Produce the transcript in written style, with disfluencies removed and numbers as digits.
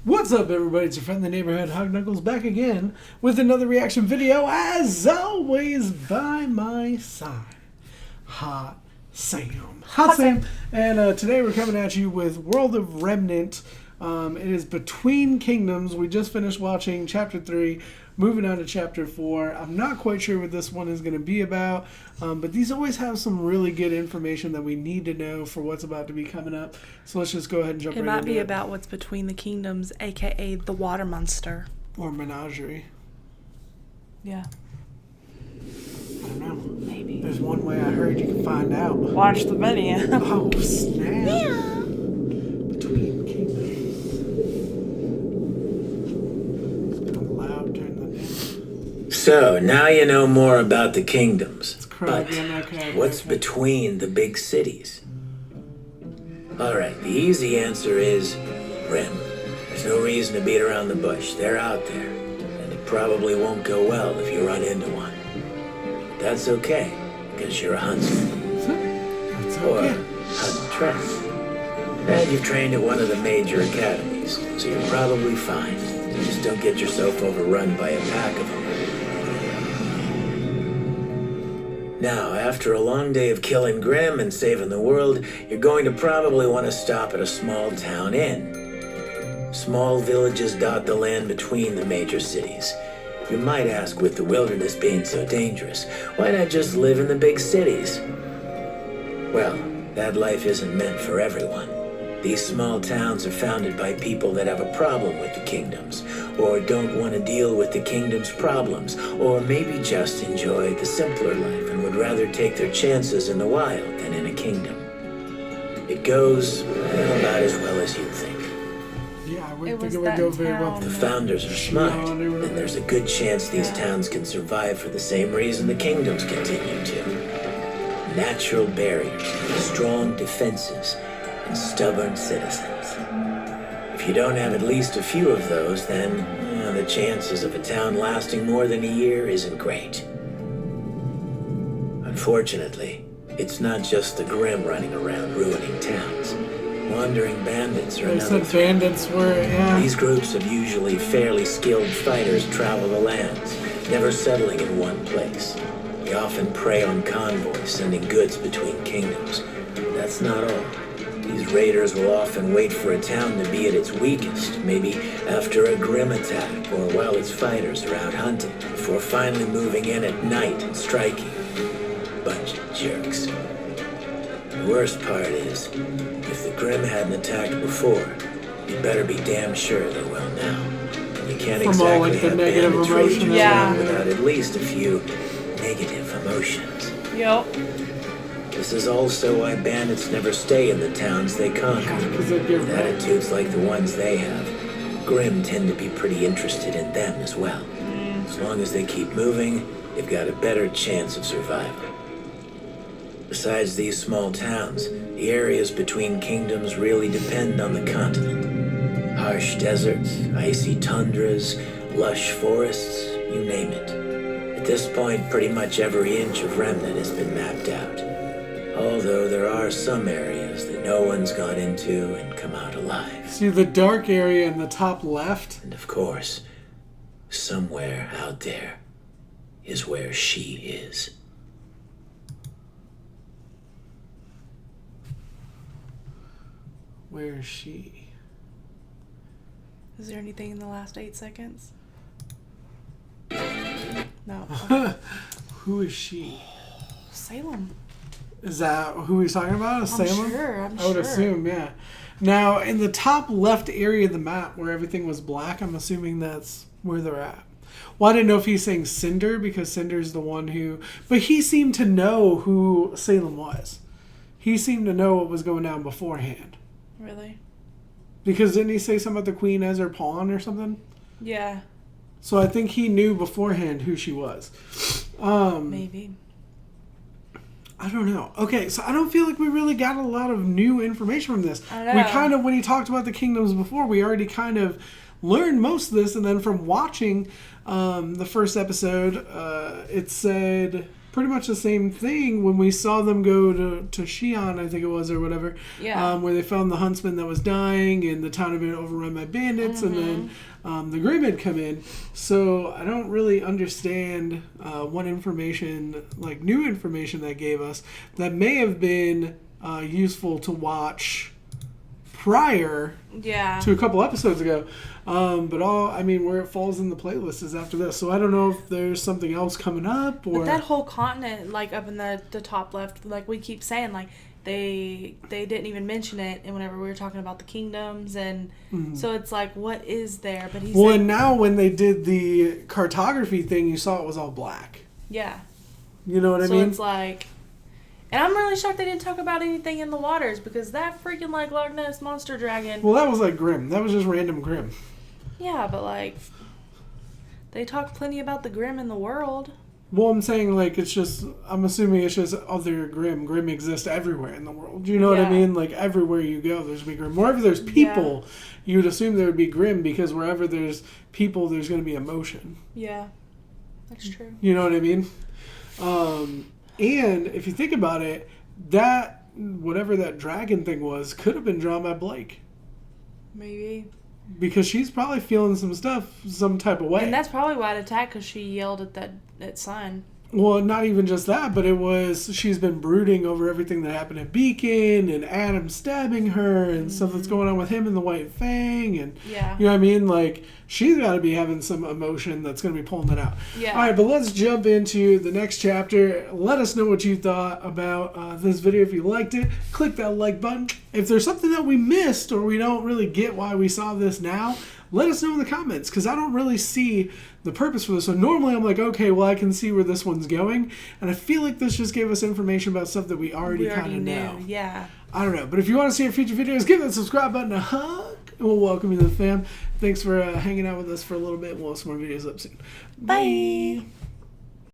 What's up, everybody? It's your friend in the neighborhood, Hog Knuckles, back again with another reaction video, as always, by my side, HottSamn. And today we're coming at you with World of Remnant. It is Between Kingdoms. We just finished watching Chapter 3, moving on to Chapter 4. I'm not quite sure what this one is going to be about, but these always have some really good information that we need to know for what's about to be coming up. So let's just go ahead and jump right into it. It might be about what's between the kingdoms, a.k.a. the water monster. Or menagerie. Yeah. I don't know. Maybe. There's one way I heard you can find out. Watch the video. Oh, snap. Yeah. Between Kingdoms. It's kind of loud. Turn that down. So, now you know more about the kingdoms. But what's between the big cities? Alright, the easy answer is Rim. There's no reason to beat around the bush. They're out there. And it probably won't go well if you run into one. But that's okay, because you're a huntsman. That's Or okay. huntress. And you've trained at one of the major academies, so you're probably fine. Just don't get yourself overrun by a pack of them. Now, after a long day of killing Grimm and saving the world, you're going to probably want to stop at a small town inn. Small villages dot the land between the major cities. You might ask, with the wilderness being so dangerous, why not just live in the big cities? Well, that life isn't meant for everyone. These small towns are founded by people that have a problem with the kingdoms, or don't want to deal with the kingdom's problems, or maybe just enjoy the simpler life and would rather take their chances in the wild than in a kingdom. It goes about as well as you'd think. Yeah, I wouldn't think it would go very well. The founders are smart, and there's a good chance these towns can survive for the same reason the kingdoms continue to. Natural barriers, strong defenses, and stubborn citizens. If you don't have at least a few of those, then the chances of a town lasting more than a year isn't great. Unfortunately, it's not just the Grimm running around ruining towns. Wandering bandits are another threat. Bandits were, yeah. These groups of usually fairly skilled fighters travel the lands, never settling in one place. They often prey on convoys, sending goods between kingdoms. But that's not all. These raiders will often wait for a town to be at its weakest, maybe after a Grimm attack or while its fighters are out hunting, before finally moving in at night and striking. Bunch of jerks. The worst part is, if the Grimm hadn't attacked before, you better be damn sure they will now. You can't exactly have bandits raging around without at least a few negative emotions. Yep. This is also why bandits never stay in the towns they conquer. With attitudes like the ones they have, Grimm tend to be pretty interested in them as well. As long as they keep moving, they've got a better chance of survival. Besides these small towns, the areas between kingdoms really depend on the continent. Harsh deserts, icy tundras, lush forests, you name it. At this point, pretty much every inch of Remnant has been mapped out. Although there are some areas that no one's gone into and come out alive. See the dark area in the top left? And of course, somewhere out there is where she is. Where is she? Is there anything in the last 8 seconds? No. Who is she? Salem. Is that who he's talking about? Salem? I'm sure. I would assume, yeah. Now, in the top left area of the map where everything was black, I'm assuming that's where they're at. Well, I didn't know if he's saying Cinder, because Cinder's the one who... But he seemed to know who Salem was. He seemed to know what was going down beforehand. Really? Because didn't he say something about the queen as her pawn or something? Yeah. So I think he knew beforehand who she was. Maybe. I don't know. Okay, so I don't feel like we really got a lot of new information from this. I know. We kind of, when he talked about the kingdoms before, we already kind of learned most of this, and then from watching the first episode, it said pretty much the same thing when we saw them go to Xi'an, I think it was, or whatever. Yeah. Where they found the huntsman that was dying, and the town had been overrun by bandits, and then the Grimm had come in. So I don't really understand what information, like new information that gave us that may have been useful to watch prior to a couple episodes ago. But where it falls in the playlist is after this. So I don't know if there's something else coming up, or but that whole continent, like up in the top left, like we keep saying, like they didn't even mention it. And whenever we were talking about the kingdoms, and so it's like, what is there? But and now when they did the cartography thing, you saw it was all black. Yeah. You know what I mean? So it's like. And I'm really shocked they didn't talk about anything in the waters, because that freaking, like, Loch Ness monster dragon... Well, that was, like, Grimm. That was just random Grimm. Yeah, but, like, they talk plenty about the Grimm in the world. Well, I'm saying, like, it's just... I'm assuming it's just other Grimm. Grimm exists everywhere in the world. Do you know what I mean? Like, everywhere you go, there's going to be Grimm. Wherever there's people, you would assume there would be Grimm, because wherever there's people, there's going to be emotion. Yeah, that's true. You know what I mean? And if you think about it, that whatever that dragon thing was could have been drawn by Blake. Maybe. Because she's probably feeling some stuff some type of way. And that's probably why it attacked, because she yelled at that sign. Well, not even just that, but it was she's been brooding over everything that happened at Beacon and Adam stabbing her and stuff that's going on with him and the White Fang. And you know what I mean? Like, she's got to be having some emotion that's going to be pulling it out. Yeah. All right, but let's jump into the next chapter. Let us know what you thought about this video. If you liked it, click that like button. If there's something that we missed or we don't really get why we saw this now, let us know in the comments, because I don't really see the purpose for this. So normally I'm like, okay, well, I can see where this one's going. And I feel like this just gave us information about stuff that we already kind of know. Yeah. I don't know. But if you want to see our future videos, give that subscribe button a hug. And we'll welcome you to the fam. Thanks for hanging out with us for a little bit. We'll have some more videos up soon. Bye.